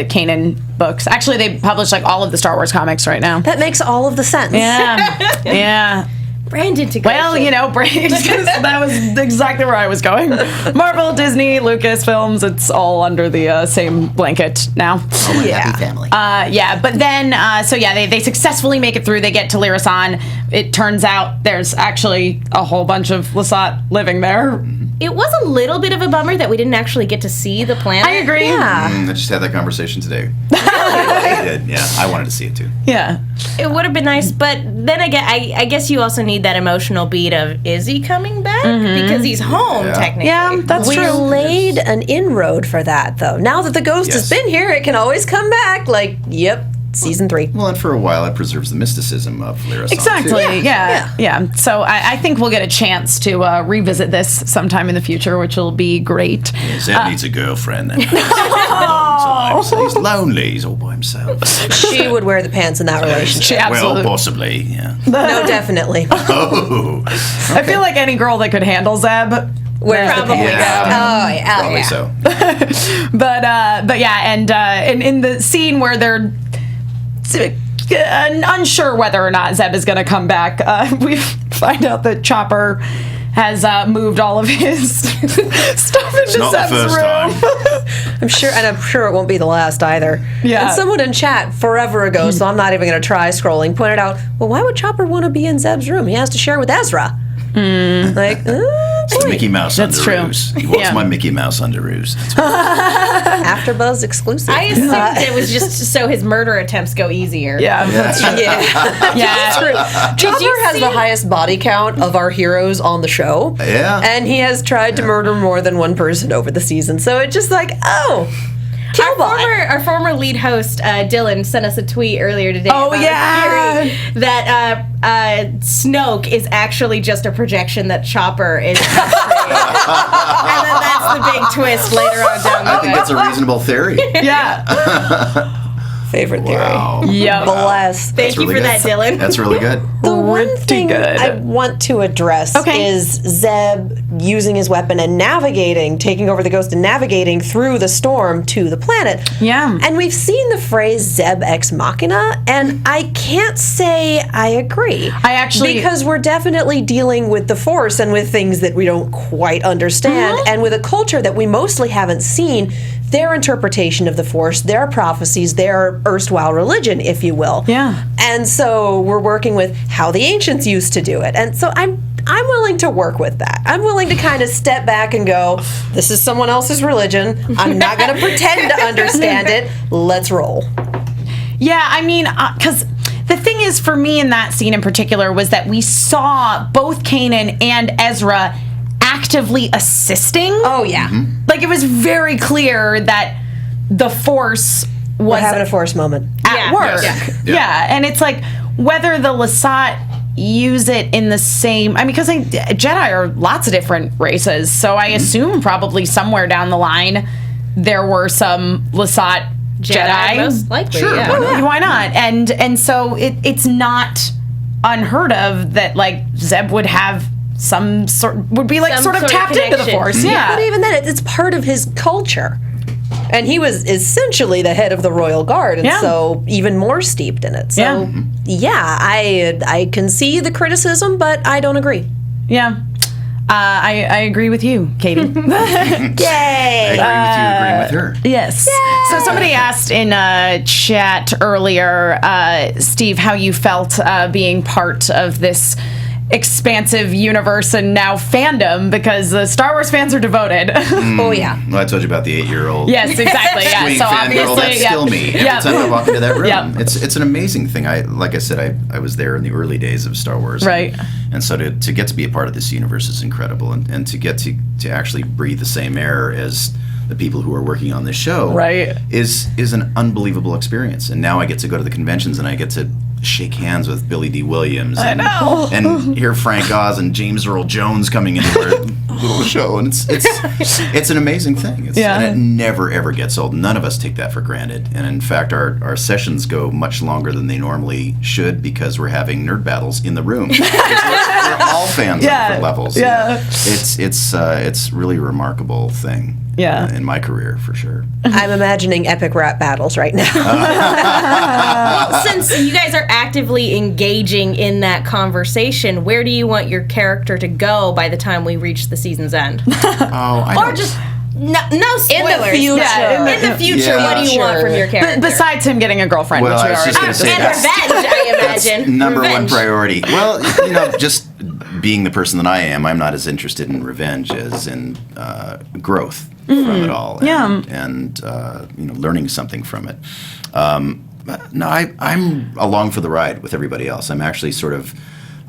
Kanan books. Actually, they publish like all of the Star Wars comics right now. That makes all of the sense. Yeah. Yeah. Brand integration. Well, brand. That was exactly where I was going. Marvel, Disney, Lucasfilms, it's all under the same blanket now. Oh, happy family. But then, they successfully make it through. They get to Lyrasan. It turns out there's actually a whole bunch of Lasat living there. It was a little bit of a bummer that we didn't actually get to see the planet. I agree. Yeah. I just had that conversation today. I did. Yeah, I wanted to see it too. Yeah. It would have been nice, but then again, I guess you also need that emotional beat of, is he coming back? Because he's home, technically. Yeah, that's true. We laid an inroad for that, though. Now that the ghost has been here, it can always come back. Like, yep. Season 3. Well, and for a while, it preserves the mysticism of Lyrasan. Exactly. Too. Yeah. So I think we'll get a chance to revisit this sometime in the future, which will be great. Yeah, Zeb needs a girlfriend then. So he's lonely. He's all by himself. She would wear the pants in that relationship. Well, possibly. Yeah. No, definitely. Oh. I feel like any girl that could handle Zeb. Wears the pants. Yeah. Probably so. But yeah, and in the scene where they're unsure whether or not Zeb is going to come back, we find out that Chopper has moved all of his stuff into Zeb's room. I'm sure it won't be the last either. Yeah. And someone in chat forever ago, so I'm not even going to try scrolling, pointed out, well, why would Chopper want to be in Zeb's room? He has to share with Ezra. Like, it's the Mickey Mouse That's true. underoos. He wants my Mickey Mouse underoos. AfterBuzz exclusive. I assumed it was just so his murder attempts go easier. Yeah. That's true. Yeah. Chopper has the highest body count of our heroes on the show. Yeah. And he has tried to murder more than one person over the season. So it's just like, Our former lead host, Dylan, sent us a tweet earlier today Oh, about yeah. a theory that Snoke is actually just a projection that Chopper is and then that's the big twist later on down the I think that's a reasonable theory. Yeah. favorite theory. Wow. Yep. Bless. Thank you really for good. that, Dylan. That's really good. The one Pretty thing good. I want to address is Zeb using his weapon and navigating, taking over the ghost and navigating through the storm to the planet. Yeah. And we've seen the phrase Zeb ex machina, and I can't say I agree. Because we're definitely dealing with the Force and with things that we don't quite understand, and with a culture that we mostly haven't seen, their interpretation of the Force, their prophecies, their erstwhile religion, if you will. Yeah. And so we're working with how the ancients used to do it. And so I'm willing to work with that. I'm willing to kind of step back and go, this is someone else's religion. I'm not going to pretend to understand it. Let's roll. Yeah, I mean, because the thing is, for me in that scene in particular, was that we saw both Kanan and Ezra actively assisting. Oh, yeah. Like, it was very clear that the Force was We're having a Force moment. at work. Yes. Yeah. And it's like, whether the Lasat, use it in the same. I mean, because Jedi are lots of different races, so I assume probably somewhere down the line there were some Lasat Jedi. Most likely, Sure, yeah. Why not? And so it's not unheard of that like Zeb would have would be like Some sort of sort of tapped into the connection. Force. Yeah. But even then, it's part of his culture. And he was essentially the head of the Royal Guard, and so even more steeped in it. So, I can see the criticism, but I don't agree. Yeah. I agree with you, Katie. Yay! I agree with you agreeing with her. Yes. So somebody asked in chat earlier, Steve, how you felt being part of this expansive universe and now fandom, because the Star Wars fans are devoted. Oh, yeah. Well, I told you about the 8-year-old. Yes, exactly. Yeah. Swing So fangirl, obviously, that's still me. Every time I walk into that room, it's an amazing thing. Like I said, I was there in the early days of Star Wars. Right. And so to get to be a part of this universe is incredible, and to get to actually breathe the same air as the people who are working on this show is an unbelievable experience. And now I get to go to the conventions and I get to shake hands with Billy D. Williams and hear Frank Oz and James Earl Jones coming into our little show, and it's an amazing thing. And it never ever gets old. None of us take that for granted, and in fact our sessions go much longer than they normally should because we're having nerd battles in the room. We're all fans on different levels. It's really a remarkable thing. In my career, for sure. I'm imagining epic rap battles right now. Since you guys are actively engaging in that conversation, where do you want your character to go by the time we reach the season's end? No spoilers. In the future. In the future, what do you want from your character? Besides him getting a girlfriend, Well, which we I was already just gonna say and revenge, I imagine. Number one Revenge. priority. Well, just being the person that I am, I'm not as interested in revenge as in growth from it all. And learning something from it. No, I'm along for the ride with everybody else. I'm actually sort of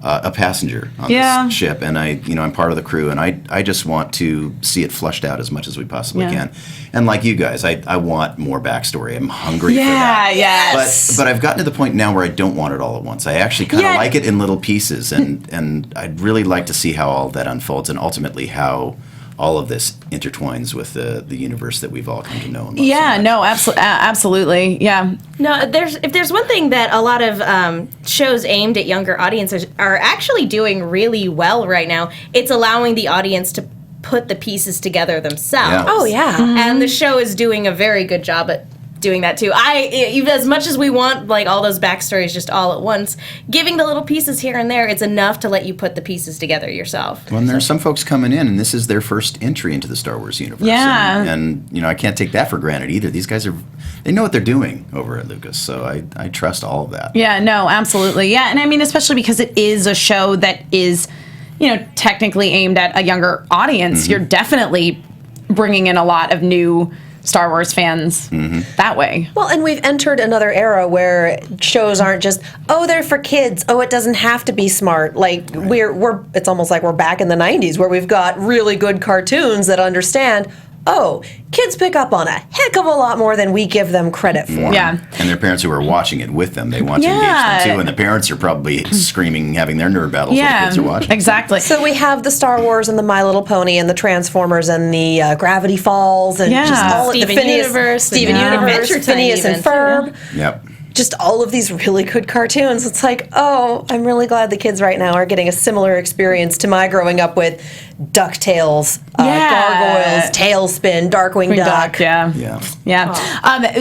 a passenger on this ship, and I'm part of the crew, and I just want to see it flushed out as much as we possibly can. And like you guys, I want more backstory. I'm hungry for that. Yes. But I've gotten to the point now where I don't want it all at once. I actually kind of like it in little pieces, and I'd really like to see how all that unfolds, and ultimately how all of this intertwines with the universe that we've all come to know and love so much. Absolutely. Yeah. No, if there's one thing that a lot of shows aimed at younger audiences are actually doing really well right now, it's allowing the audience to put the pieces together themselves. Yeah. Oh, yeah. And the show is doing a very good job at doing that too. Even as much as we want like all those backstories just all at once, giving the little pieces here and there, it's enough to let you put the pieces together yourself. Well, and there are some folks coming in, and this is their first entry into the Star Wars universe. Yeah. And I can't take that for granted either. These guys they know what they're doing over at Lucas, so I trust all of that. Yeah, no, absolutely. Yeah, and I mean, especially because it is a show that is, technically aimed at a younger audience. You're definitely bringing in a lot of new Star Wars fans that way. Well, and we've entered another era where shows aren't just, they're for kids. It doesn't have to be smart. Like it's almost like we're back in the 90s where we've got really good cartoons that understand, kids pick up on a heck of a lot more than we give them credit for. Yeah. And their parents who are watching it with them, they want to engage them too, and the parents are probably screaming, having their nerd battles while the kids are watching. Exactly. So we have the Star Wars and the My Little Pony and the Transformers and the Gravity Falls and just all Steven the Phineas, Universe, Steven Adventure Universe, Time Phineas and even, Ferb. Yep. Just all of these really good cartoons. It's like, I'm really glad the kids right now are getting a similar experience to my growing up with DuckTales, Gargoyles, Tailspin, Darkwing Duck. Yeah.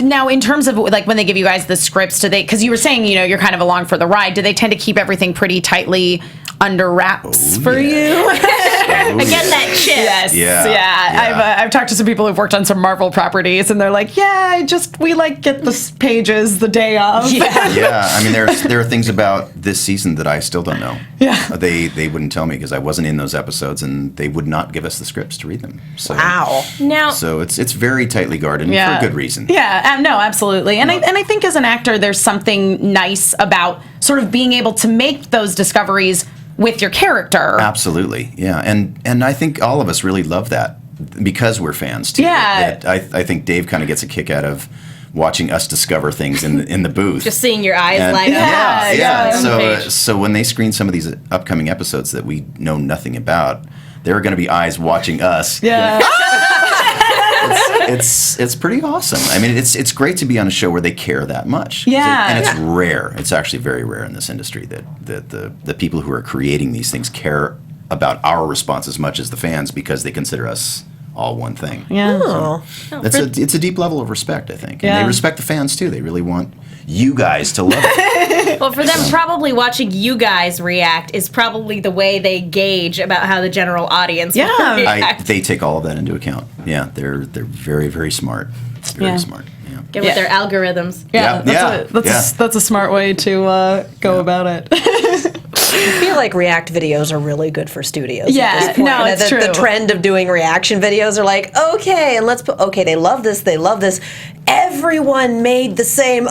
Now, in terms of like when they give you guys the scripts, because you were saying, you're kind of along for the ride, do they tend to keep everything pretty tightly under wraps for you? Again, that chip. Yes. Yeah. I've talked to some people who've worked on some Marvel properties, and they're like, we get the pages the day of. Yeah. I mean, there are things about this season that I still don't know. Yeah. They wouldn't tell me because I wasn't in those episodes, and they would not give us the scripts to read them. So, Wow. Now, so it's very tightly guarded for a good reason. Yeah. No, absolutely. And I think as an actor, there's something nice about sort of being able to make those discoveries with your character. Absolutely, yeah, and I think all of us really love that because we're fans too. Yeah. I think Dave kind of gets a kick out of watching us discover things in the booth. Just seeing your eyes light up. Yeah. So when they screen some of these upcoming episodes that we know nothing about, there are going to be eyes watching us. Yeah. It's pretty awesome. I mean, it's great to be on a show where they care that much. Yeah. And it's rare. It's actually very rare in this industry that the people who are creating these things care about our response as much as the fans, because they consider us all one thing. Yeah. Oh. It's a deep level of respect, I think. And Yeah. they respect the fans too. They really want you guys to love it. Well, for them, probably watching you guys react is probably the way they gauge about how the general audience will react. They take all of that into account. Yeah, they're very, very smart. Very smart. Yeah. Get with their algorithms. Yeah, that's a smart way to go about it. I feel like react videos are really good for studios. Yeah, at this point. no, it's true. The trend of doing reaction videos are like, okay, and they love this. Everyone made the same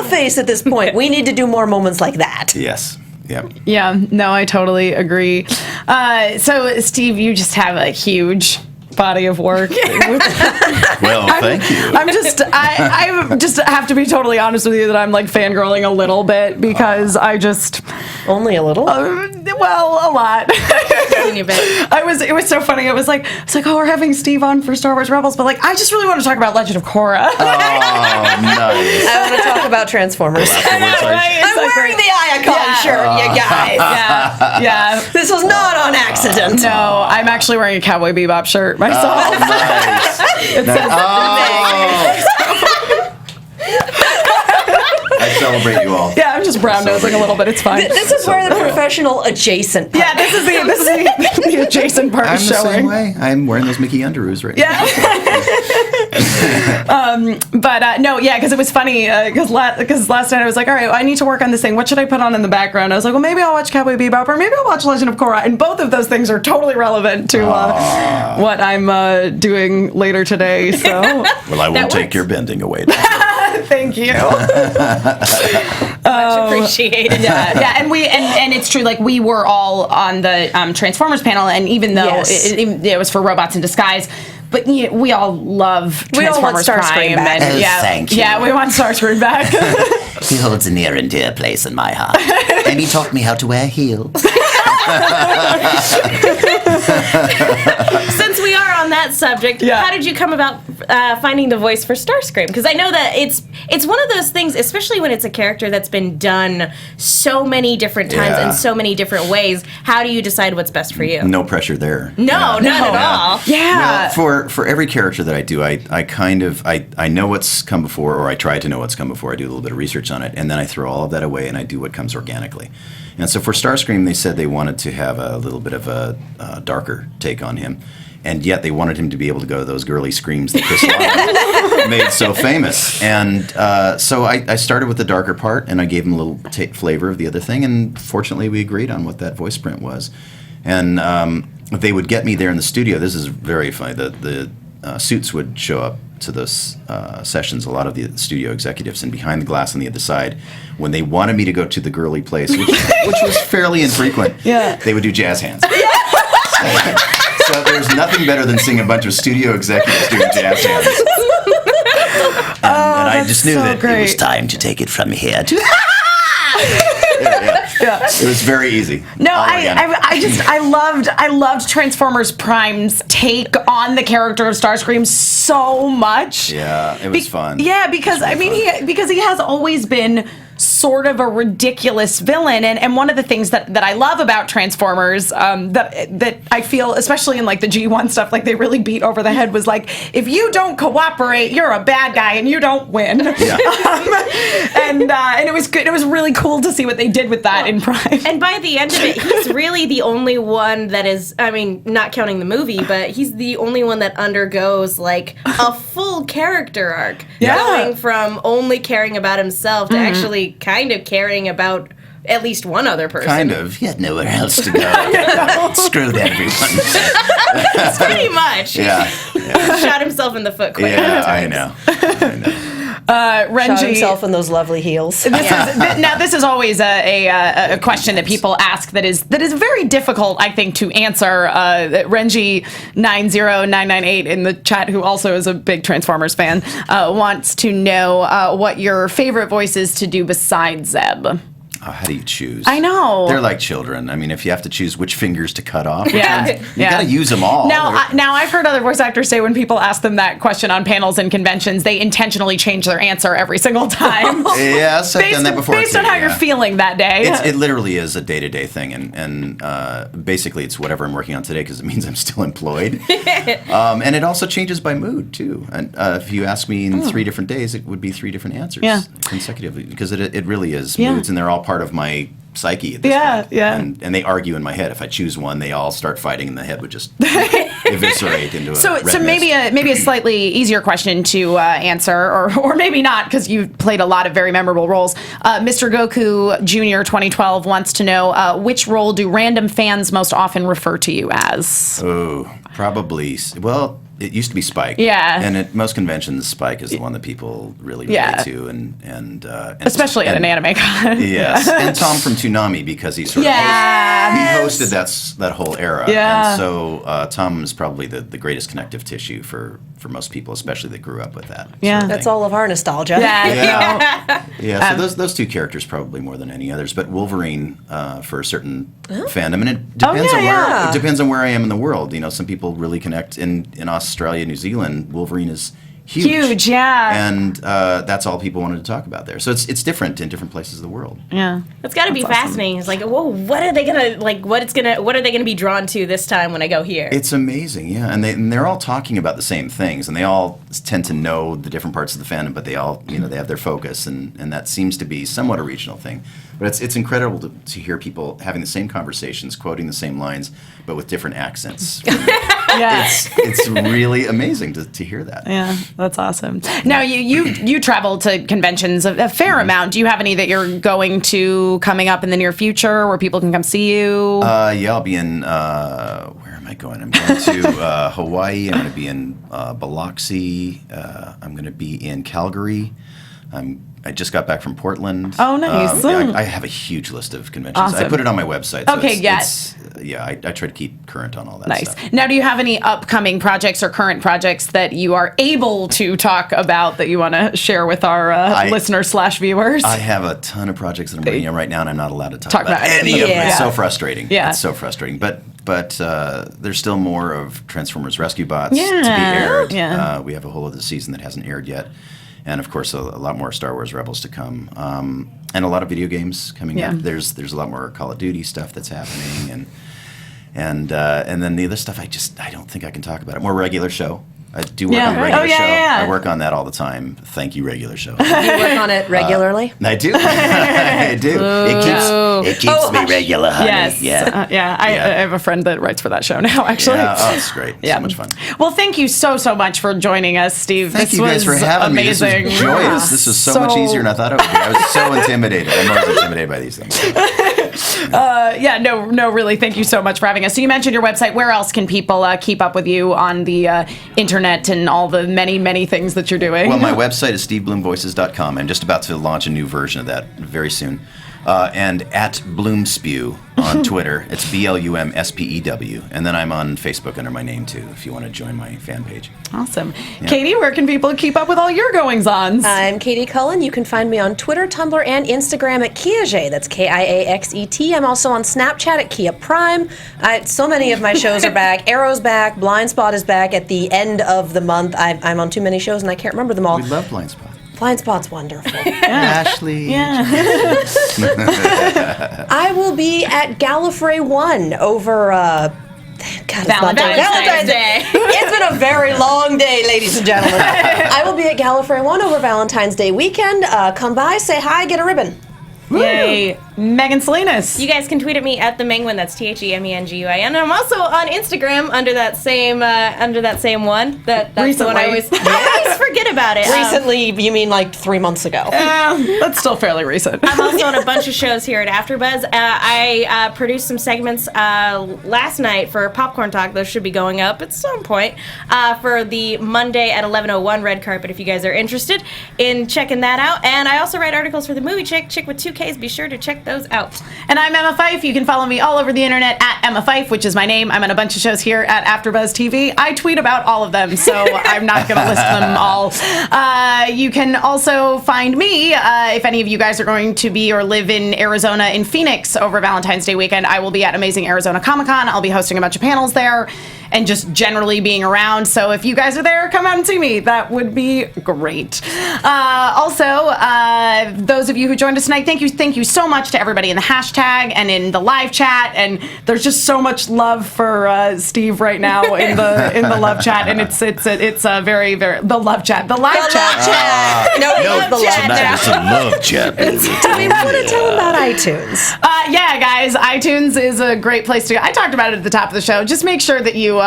face at this point. We need to do more moments like that. Yes. Yeah. Yeah, no, I totally agree. So, Steve, you just have a huge body of work. Well, thank you. I just have to be totally honest with you that I'm like fangirling a little bit, because I just only a little. A lot. It was so funny. It was like, oh, we're having Steve on for Star Wars Rebels, but like, I just really want to talk about Legend of Korra. Oh, nice. I want to talk about Transformers. I know, right? I'm wearing the Iacon shirt, you guys. Yeah. This was not on accident. No, I'm actually wearing a Cowboy Bebop shirt myself. Oh, nice. It says I celebrate you all. Yeah, I'm just brown nosing a little bit. It's fine. This is where the professional adjacent part. Yeah, this is the adjacent part I'm is the showing. same way. I'm wearing those Mickey underoos right now. Because it was funny. Because last night I was like, all right, I need to work on this thing. What should I put on in the background? I was like, well, maybe I'll watch Cowboy Bebop, or maybe I'll watch Legend of Korra. And both of those things are totally relevant to what I'm doing later today. So, well, I won't take your bending away. Thank you. Much appreciated. Yeah, and it's true. Like, we were all on the Transformers panel, and even though it was for Robots in Disguise, but we all love Transformers Starscream back. Prime. Oh, thank you. Yeah, we want Starscream back. He holds a near and dear place in my heart. And he taught me how to wear heels. Since we are on that subject, how did you come about finding the voice for Starscream? Because I know that it's one of those things, especially when it's a character that's been done so many different times in so many different ways. How do you decide what's best for you? No pressure there. No, none at all. Yeah. Well, for every character that I do, I know what's come before, or I try to know what's come before. I do a little bit of research on it, and then I throw all of that away and I do what comes organically. And so for Starscream, they said they wanted to have a little bit of a darker take on him, and yet they wanted him to be able to go to those girly screams that Chris Lyle made so famous. And so I started with the darker part, and I gave him a little flavor of the other thing, and fortunately we agreed on what that voice print was. And they would get me there in the studio. This is very funny. The suits would show up to those sessions, a lot of the studio executives, and behind the glass on the other side, when they wanted me to go to the girly place, which was fairly infrequent, they would do jazz hands. So there's nothing better than seeing a bunch of studio executives doing jazz hands. And I just knew that it was time to take it from here to... It was very easy. No, I loved Transformers Prime's take on the character of Starscream so much. Yeah, it was fun. Yeah, because he has always been sort of a ridiculous villain, and one of the things that I love about Transformers that I feel, especially in like the G1 stuff, like they really beat over the head, was like, if you don't cooperate, you're a bad guy and you don't win. Yeah. And it was good. It was really cool to see what they did with that in Prime. And by the end of it, he's really the only one that is, I mean, not counting the movie, but he's the only one that undergoes like a full character arc. Going from only caring about himself to actually kind of caring about at least one other person. Kind of. He had nowhere else to go. Screwed everyone. Pretty much. Yeah. Shot himself in the foot quick. Yeah, I know. Shot Renji, himself in those lovely heels. This is always a question that people ask that is very difficult, I think, to answer. Renji 90998 in the chat, who also is a big Transformers fan, wants to know what your favorite voice is to do besides Zeb. How do you choose? I know. They're like children. I mean, if you have to choose which fingers to cut off, you Yeah. got to use them all. Now I've heard other voice actors say when people ask them that question on panels and conventions, they intentionally change their answer every single time. Yes, I've done that before. Based on how you're feeling that day. It literally is a day-to-day thing, and basically it's whatever I'm working on today because it means I'm still employed. And it also changes by mood too. And if you ask me in 3 different days, it would be 3 different answers consecutively because it really is moods, and they're all part of my psyche at this point. And they argue in my head. If I choose one, they all start fighting, and the head would just eviscerate into a So red mist. maybe a slightly easier question to answer, or maybe not, because you've played a lot of very memorable roles. Mr. Goku Jr. 2012 wants to know which role do random fans most often refer to you as? Oh, probably. Well, it used to be Spike. Yeah. And at most conventions, Spike is the one that people really relate to, and especially at an anime con. Yes, and Tom from Toonami, because he sort of hosted that whole era. Yeah. And so Tom is probably the greatest connective tissue for most people, especially that grew up with that. Yeah. sort of That's thing. all of our nostalgia. Yeah, so those 2 characters probably more than any others, but Wolverine for a certain fandom, and it depends on where I am in the world. You know, some people really connect in Australia, New Zealand. Wolverine is huge, and that's all people wanted to talk about there. So it's different in different places of the world. Yeah, it's got to be fascinating. It's like, whoa, what are they gonna be drawn to this time when I go here? It's amazing, and they're all talking about the same things, and they all tend to know the different parts of the fandom, but they all they have their focus, and that seems to be somewhat a regional thing. But it's incredible to hear people having the same conversations, quoting the same lines, but with different accents. It's really amazing to hear that. Yeah, that's awesome. Now you travel to conventions a fair amount. Do you have any that you're going to coming up in the near future where people can come see you? I'll be in. Where am I going? I'm going to Hawaii. I'm going to be in Biloxi. I'm going to be in Calgary. I just got back from Portland. Oh, nice. I have a huge list of conventions. Awesome. I put it on my website. So Okay, I try to keep current on all that Nice. stuff. Now, do you have any upcoming projects or current projects that you are able to talk about that you want to share with our listeners/viewers? I have a ton of projects that I'm working on right now, and I'm not allowed to talk about any of them. It's so frustrating. Yeah. It's so frustrating. But there's still more of Transformers Rescue Bots to be aired. Yeah. We have a whole other season that hasn't aired yet. And of course, a lot more Star Wars Rebels to come, and a lot of video games coming up. There's a lot more Call of Duty stuff that's happening, and then the other stuff I don't think I can talk about it. More regular show. I do work on regular show. I work on that all the time. Thank you, regular show. You work on it regularly? I do. I do. It keeps me regular, honey. Yes. I have a friend that writes for that show now, actually. Yeah. Oh, it's great. So much fun. Well, thank you so much for joining us, Steve. Thank you guys for having me. This was joyous. This was so much easier than I thought it would be. I was so intimidated. I'm always intimidated by these things. Really, thank you so much for having us. So you mentioned your website. Where else can people keep up with you on the internet and all the many, many things that you're doing? Well, my website is steveblumvoices.com. I'm just about to launch a new version of that very soon. And at Bloomspew on Twitter. It's BLUMSPEW. And then I'm on Facebook under my name, too, if you want to join my fan page. Awesome. Yeah. Katie, where can people keep up with all your goings-ons? I'm Katie Cullen. You can find me on Twitter, Tumblr, and Instagram at Kiaxet. That's KIAXET. I'm also on Snapchat at Kia Prime. So many of my shows are back. Arrow's back. Blind Spot is back at the end of the month. I'm on too many shows, and I can't remember them all. We love Blind Spot. Blind Spot's wonderful. Ashley. Yeah. I will be at Gallifrey 1 over Valentine's Day. It's been a very long day, ladies and gentlemen. I will be at Gallifrey 1 over Valentine's Day weekend. Come by, say hi, get a ribbon. Yay. Megan Salinas. You guys can tweet at me at the Menguin. That's TheMenguin. I'm also on Instagram under that same one. That's Recently. the one I always forget about it. Recently, you mean like 3 months ago? That's still fairly recent. I'm also on a bunch of shows here at AfterBuzz. I produced some segments last night for Popcorn Talk. Those should be going up at some point for the Monday at 11:01 red carpet. If you guys are interested in checking that out, and I also write articles for the Movie Chick with 2 Ks. Be sure to check those out. And I'm Emma Fyffe. You can follow me all over the internet at Emma Fyffe, which is my name. I'm on a bunch of shows here at AfterBuzz TV. I tweet about all of them, so I'm not going to list them all. You can also find me if any of you guys are going to be or live in Arizona, in Phoenix over Valentine's Day weekend. I will be at Amazing Arizona Comic-Con. I'll be hosting a bunch of panels there and just generally being around. So if you guys are there, come out and see me. That would be great. Also, those of you who joined us tonight, thank you so much to everybody in the hashtag and in the live chat. And there's just so much love for Steve right now in the love chat, and it's a very the love chat, the live chat. No, the love chat. It's a love chat. Do we want to tell them about iTunes? Yeah, guys, iTunes is a great place to go. I talked about it at the top of the show. Just make sure that you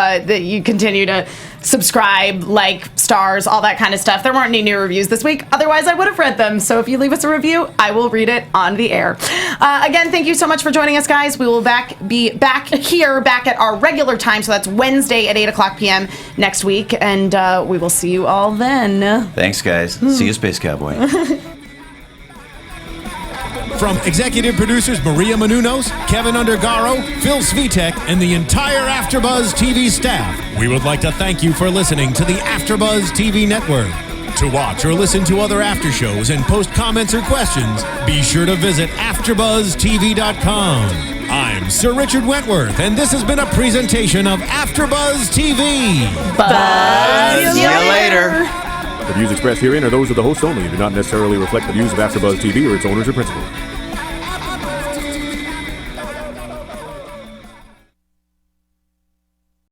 continue to subscribe, like, stars, all that kind of stuff. There weren't any new reviews this week. Otherwise, I would have read them. So if you leave us a review, I will read it on the air. Again, thank you so much for joining us, guys. We will be back at our regular time. So that's Wednesday at 8:00 p.m. next week. And we will see you all then. Thanks, guys. See you, Space Cowboy. From executive producers Maria Menounos, Kevin Undergaro, Phil Svitek, and the entire AfterBuzz TV staff, we would like to thank you for listening to the AfterBuzz TV network. To watch or listen to other after shows and post comments or questions, be sure to visit AfterBuzzTV.com. I'm Sir Richard Wentworth, and this has been a presentation of AfterBuzz TV. Bye. See you later. The views expressed herein are those of the host only and do not necessarily reflect the views of AfterBuzz TV or its owners or principals.